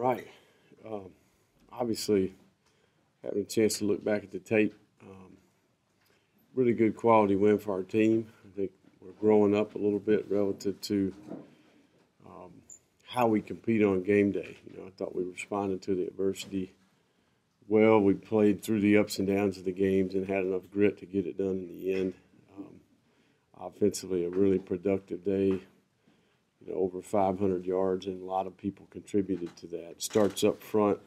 right. Obviously, having a chance to look back at the tape, really good quality win for our team. I think we're growing up a little bit relative to how we compete on game day. I thought we responded to the adversity well. We played through the ups and downs of the games and had enough grit to get it done in the end. Offensively, a really productive day. Over 500 yards, and a lot of people contributed to that. Starts up front,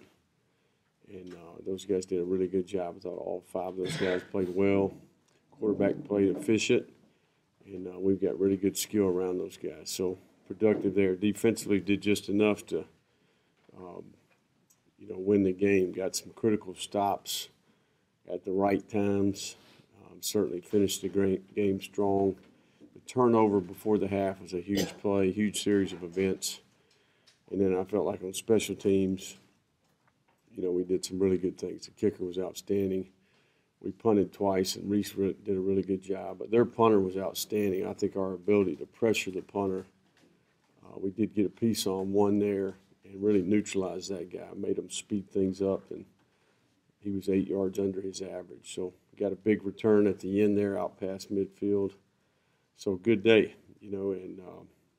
and those guys did a really good job. I thought all 5 of those guys played well. Quarterback played efficient, and we've got really good skill around those guys. So productive there. Defensively did just enough to, win the game. Got some critical stops at the right times. Certainly finished the game strong. Turnover before the half was a huge play, huge series of events. And then I felt like on special teams, we did some really good things. The kicker was outstanding. We punted twice, and Reese did a really good job. But their punter was outstanding. I think our ability to pressure the punter, we did get a piece on one there and really neutralize that guy, made him speed things up, and he was 8 yards under his average. So got a big return at the end there out past midfield. So good day, and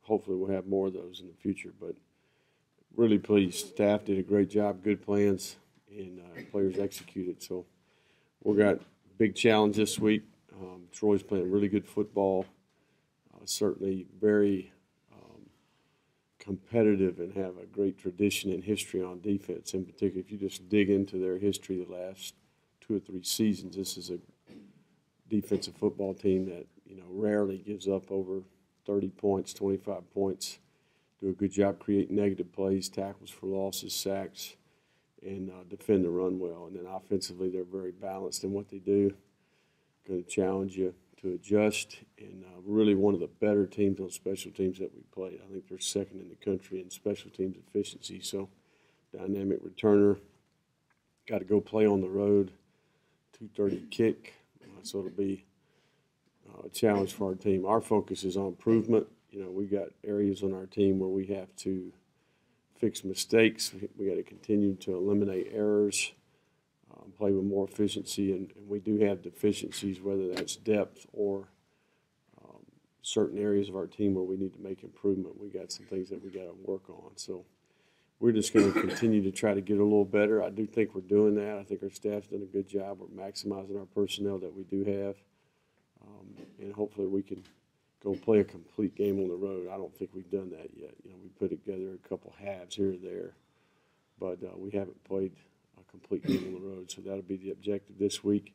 hopefully we'll have more of those in the future. But really pleased. Staff did a great job, good plans, and players executed. So we got a big challenge this week. Troy's playing really good football, certainly very competitive and have a great tradition and history on defense. In particular, if you just dig into their history the last 2 or 3 seasons, this is a defensive football team that rarely gives up over 30 points, 25 points. Do a good job creating negative plays, tackles for losses, sacks, and defend the run well. And then offensively, they're very balanced in what they do. Going to challenge you to adjust, and really one of the better teams on special teams that we played. I think they're second in the country in special teams efficiency. So dynamic returner. Got to go play on the road. 2:30 kick. So it'll be a challenge for our team. Our focus is on improvement. We got areas on our team where we have to fix mistakes. We got to continue to eliminate errors, play with more efficiency, and we do have deficiencies, whether that's depth or certain areas of our team where we need to make improvement. We got some things that we got to work on. So we're just going to continue to try to get a little better. I do think we're doing that. I think our staff's done a good job. We're maximizing our personnel that we do have. And hopefully we can go play a complete game on the road. I don't think we've done that yet. We put together a couple halves here or there, but we haven't played a complete game on the road. So that'll be the objective this week.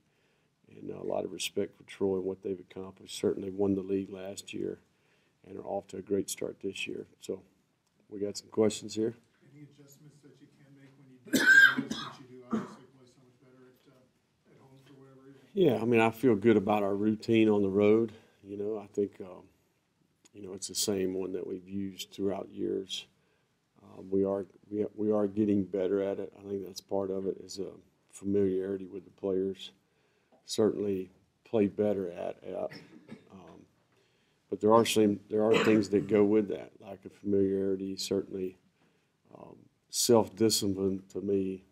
And a lot of respect for Troy and what they've accomplished. Certainly won the league last year and are off to a great start this year. So we got some questions here. Any adjustments that you can make when you do that you do obviously play so much better at home for whatever reason? Yeah, I feel good about our routine on the road. I think, it's the same one that we've used throughout years. We are getting better at it. I think that's part of it is a familiarity with the players. Certainly play better at. But there are things that go with that, lack of familiarity, certainly self-discipline to me,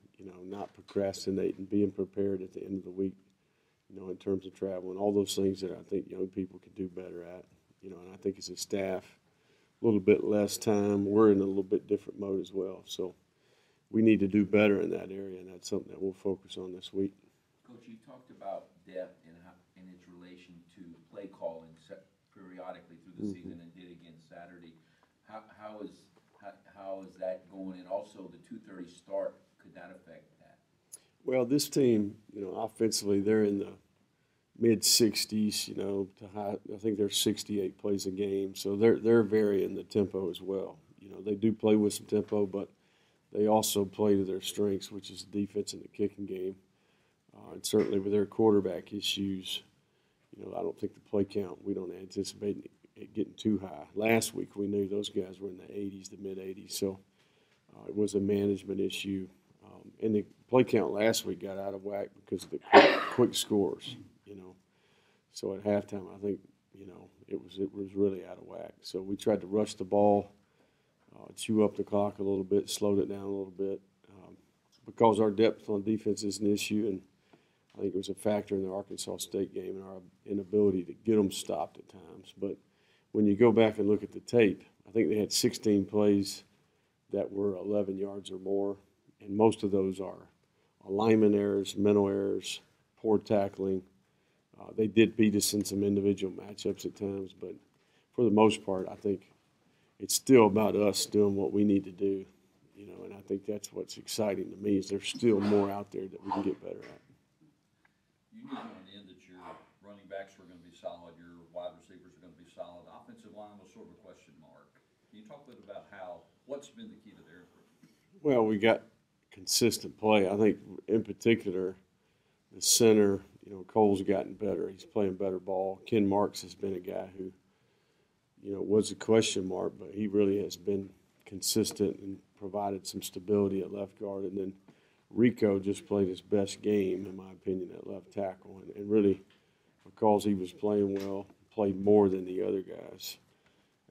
not procrastinating, being prepared at the end of the week, in terms of travel and all those things that I think young people can do better at, and I think as a staff, a little bit less time. We're in a little bit different mode as well. So we need to do better in that area, and that's something that we'll focus on this week. Coach, you talked about depth and its relation to play calling periodically through the season and did again Saturday. How is that going? And also the 2:30 start, could that affect that? Well, this team, offensively, they're in the mid-60s, to high. I think they're 68 plays a game, so they're varying the tempo as well. They do play with some tempo, but they also play to their strengths, which is the defense and the kicking game. And certainly with their quarterback issues, I don't think the play count, we don't anticipate it getting too high. Last week we knew those guys were in the 80s, the mid-80s, so it was a management issue. And the play count last week got out of whack because of the quick scores, So at halftime, I think, it was really out of whack. So we tried to rush the ball, chew up the clock a little bit, slowed it down a little bit, because our depth on defense is an issue, and I think it was a factor in the Arkansas State game and our inability to get them stopped at times. But when you go back and look at the tape, I think they had 16 plays that were 11 yards or more, and most of those are alignment errors, mental errors, poor tackling. They did beat us in some individual matchups at times, but for the most part, I think it's still about us doing what we need to do, you know, and I think that's what's exciting to me is there's still more out there that we can get better at. You knew going in that your running backs were going to be solid, your wide receivers are going to be solid. Offensive line was sort of a question mark. Can you talk a bit about what's been the key to their improvement? Well, we got consistent play. I think in particular, the center, you know, Cole's gotten better. He's playing better ball. Ken Marks has been a guy who, you know, was a question mark, but he really has been consistent and provided some stability at left guard. And then Rico just played his best game, in my opinion, at left tackle. And really, because he was playing well, played more than the other guys.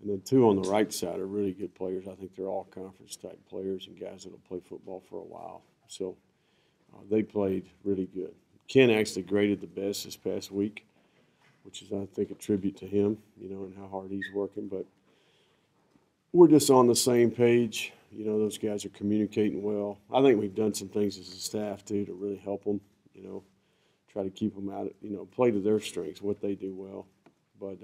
And then two on the right side are really good players. I think they're all conference type players and guys that will play football for a while. So they played really good. Ken actually graded the best this past week, which is, I think, a tribute to him, you know, and how hard he's working. But we're just on the same page. You know, those guys are communicating well. I think we've done some things as a staff, too, to really help them, you know, try to keep them out, you know, play to their strengths, what they do well. But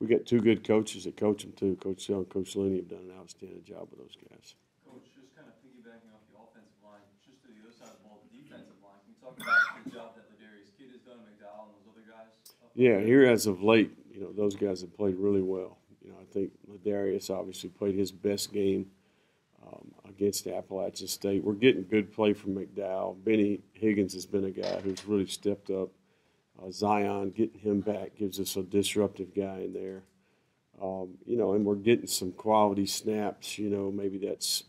we got two good coaches that coach them, too. Coach Hill and Coach Linney have done an outstanding job with those guys. Coach, just kind of piggybacking off the offensive line, just to the other side of the ball, the defensive line. Can you talk about the job that Ladarius Kidd has done, McDowell, and those other guys? Yeah, here as of late, you know, those guys have played really well. You know, I think Ladarius obviously played his best game against Appalachian State. We're getting good play from McDowell. Benny Higgins has been a guy who's really stepped up. Zion, getting him back gives us a disruptive guy in there. You know, and we're getting some quality snaps. You know, maybe that's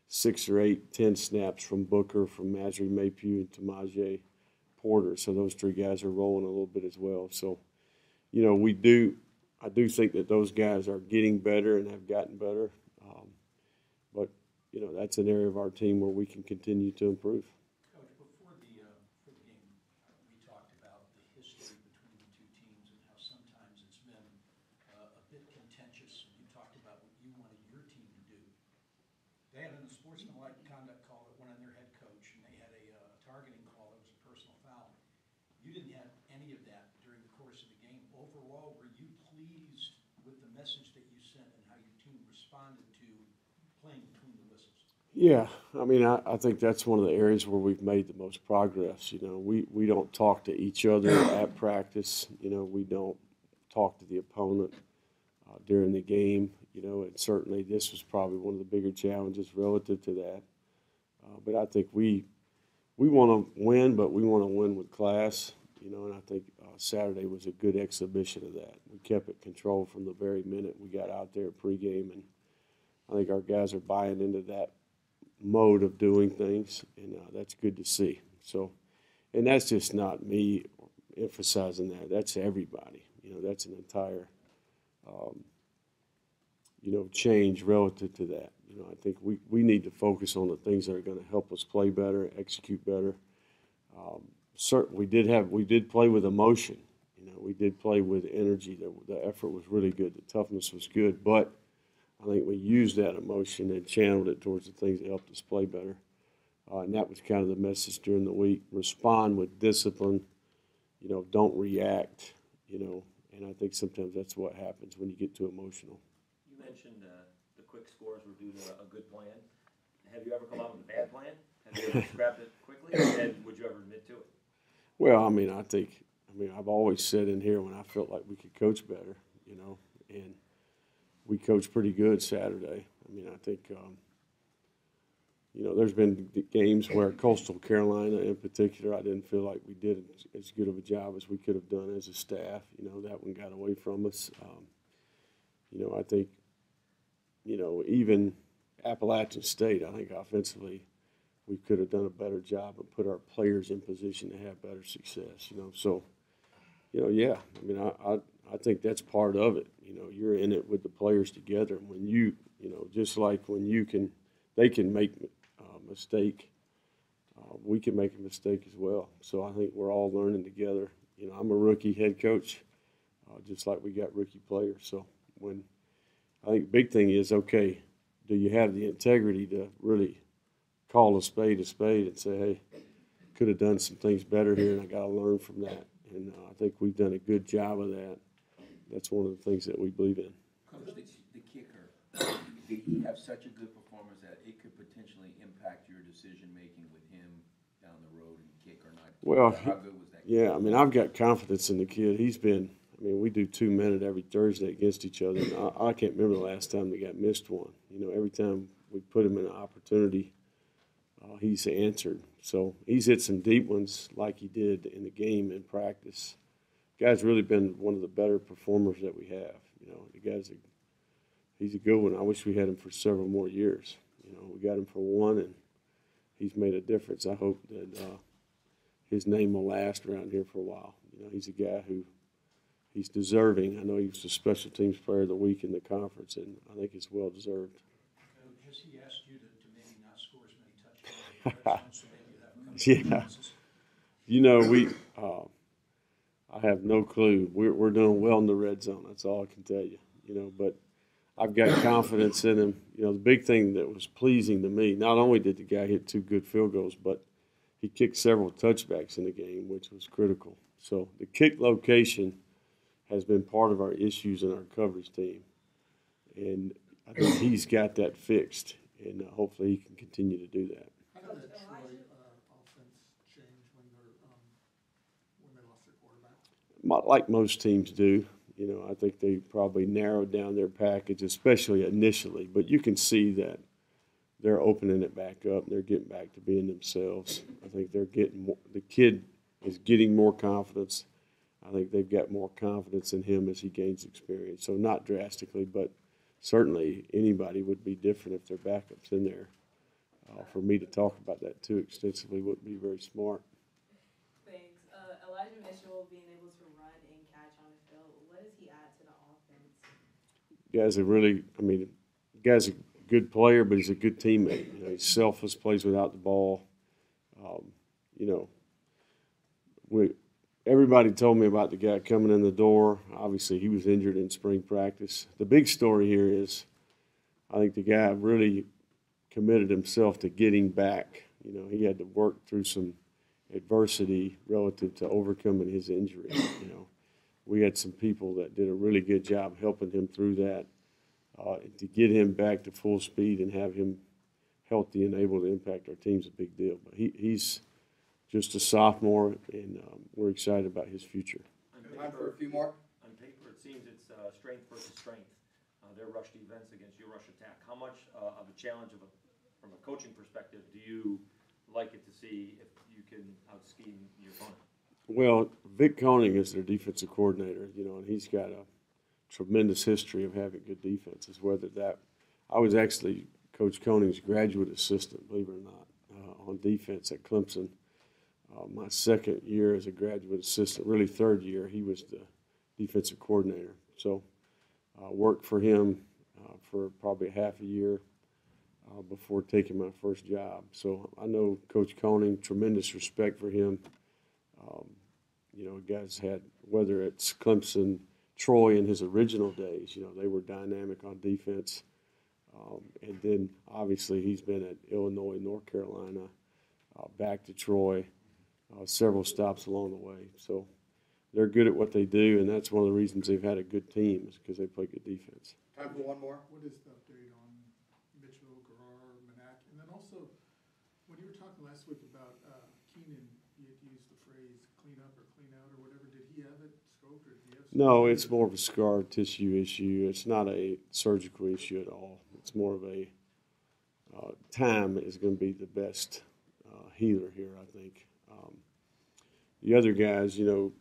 6 or 8, 10 snaps from Booker, from Masri Maypew, and Tamaje Porter. So those three guys are rolling a little bit as well. So, you know, I do think that those guys are getting better and have gotten better. But, you know, that's an area of our team where we can continue to improve. Coach, before the game, we talked about the history between the two teams and how sometimes it's been a bit contentious. You talked about what you wanted your team to do. They had an unsportsmanlike conduct call that went on their head coach, and they had a targeting call that was a personal foul. You didn't have any of that during the course of the game. Overall, were you pleased with the message that you sent and how your team responded to playing between the whistles? Yeah, I mean, I think that's one of the areas where we've made the most progress. You know, we don't talk to each other at practice. You know, we don't talk to the opponent during the game. You know, and certainly this was probably one of the bigger challenges relative to that. But I think we want to win, but we want to win with class. You know, and I think Saturday was a good exhibition of that. We kept it controlled from the very minute we got out there pregame, and I think our guys are buying into that mode of doing things, and that's good to see. So, and that's just not me emphasizing that. That's everybody. You know, that's an entire, you know, change relative to that. You know, I think we need to focus on the things that are going to help us play better, execute better. Certainly, we did play with emotion. You know, we did play with energy. The effort was really good. The toughness was good, but I think we used that emotion and channeled it towards the things that helped us play better. And that was kind of the message during the week. Respond with discipline. You know, don't react, you know. And I think sometimes that's what happens when you get too emotional. You mentioned the quick scores were due to a good plan. Have you ever come up with a bad plan? Have you ever scrapped it quickly? And would you ever admit to it? Well, I mean, I've always said in here when I felt like we could coach better, you know, and we coached pretty good Saturday. I mean, I think, you know, there's been games where Coastal Carolina in particular, I didn't feel like we did as good of a job as we could have done as a staff. You know, that one got away from us. You know, I think, you know, even Appalachian State, I think offensively we could have done a better job and put our players in position to have better success, you know. So, you know, yeah, I mean, I think that's part of it. You know, you're in it with the players together. And when you You know, just like when they can make a mistake, we can make a mistake as well. So I think we're all learning together. You know, I'm a rookie head coach, just like we got rookie players. So I think the big thing is, okay, do you have the integrity to really call a spade and say, hey, could have done some things better here, and I got to learn from that. And I think we've done a good job of that. That's one of the things that we believe in. Coach, the kicker, did he have such a good performance that it could potentially impact your decision-making with him down the road and kick or not? Well, how good was that? Yeah, I mean, I've got confidence in the kid. We do 2-minute every Thursday against each other. And I can't remember the last time the guy missed one. You know, every time we put him in an opportunity, he's answered. So he's hit some deep ones like he did in the game in practice. The guy's really been one of the better performers that we have. You know, he's a good one. I wish we had him for several more years. You know, we got him for one, and he's made a difference. I hope that his name will last around here for a while. You know, he's a guy who he's deserving. I know he was the special teams player of the week in the conference, and I think it's well deserved. Has he asked you to maybe not score as many touchdowns so maybe you have a couple Yeah. of chances? You know, I have no clue. We're doing well in the red zone. That's all I can tell you. You know, but I've got confidence in him. You know, the big thing that was pleasing to me, not only did the guy hit 2 good field goals, but he kicked several touchbacks in the game, which was critical. So the kick location has been part of our issues in our coverage team. And I think he's got that fixed, and hopefully he can continue to do that. How did that Troy offense change when they lost their quarterback? Like most teams do. You know, I think they probably narrowed down their package, especially initially. But you can see that they're opening it back up. And they're getting back to being themselves. I think they're getting more, the kid is getting more confidence. I think they've got more confidence in him as he gains experience. So not drastically, but certainly anybody would be different if their backup's in there. For me to talk about that too extensively wouldn't be very smart. Thanks. Elijah Mitchell being able to run and catch on the field, what does he add to the offense? Guy's a good player, but he's a good teammate. You know, he's selfless, plays without the ball. You know, everybody told me about the guy coming in the door. Obviously, he was injured in spring practice. The big story here is I think the guy really committed himself to getting back. You know, he had to work through some adversity relative to overcoming his injury. You know, we had some people that did a really good job helping him through that. To get him back to full speed and have him healthy and able to impact our team's a big deal. But he's just a sophomore, and we're excited about his future. Time for a few more. On paper, it seems it's strength versus strength. Their rush defense against your rush attack. How much of a challenge from a coaching perspective do you like it to see if you can out-scheme your opponent? Well, Vic Koenig is their defensive coordinator, you know, and he's got a tremendous history of having good defenses. I was actually Coach Koenig's graduate assistant, believe it or not, on defense at Clemson. My second year as a graduate assistant, really third year, he was the defensive coordinator. So I worked for him for probably half a year before taking my first job. So I know Coach Koenig, tremendous respect for him. You know, guys had, whether it's Clemson, Troy in his original days, you know, they were dynamic on defense. And then obviously he's been at Illinois, North Carolina, back to Troy, several stops along the way. So they're good at what they do, and that's one of the reasons they've had a good team is because they play good defense. Time for one more. What is the update on Mitchell, Garrar, Manak? And then also, when you were talking last week about Keenan, you had used the phrase clean up or clean out or whatever. Did he have it scoped or did he have No, it's more of a scar tissue issue. It's not a surgical issue at all. It's more of a time is going to be the best healer here, I think. The other guys, you know,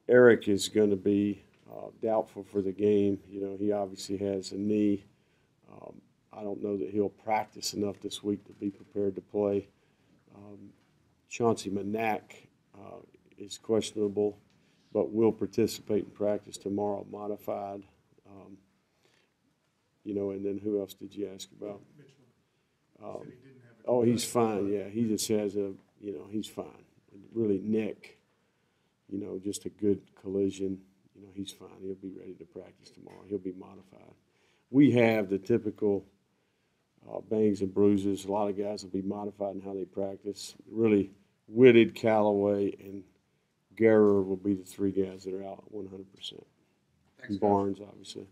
Eric is going to be doubtful for the game. You know, he obviously has a knee. I don't know that he'll practice enough this week to be prepared to play. Chauncey Manak is questionable, but will participate in practice tomorrow, modified. you know, and then who else did you ask about? Mitchell, he Um, said he didn't have it. Oh, he's fine, yeah, he just has a, you know, he's fine. Really neck, you know, just a good collision, you know, he's fine. He'll be ready to practice tomorrow. He'll be modified. We have the typical bangs and bruises. A lot of guys will be modified in how they practice. Really, Whitted, Callaway, and Guerrer will be the three guys that are out 100%. Thanks, And Barnes, obviously.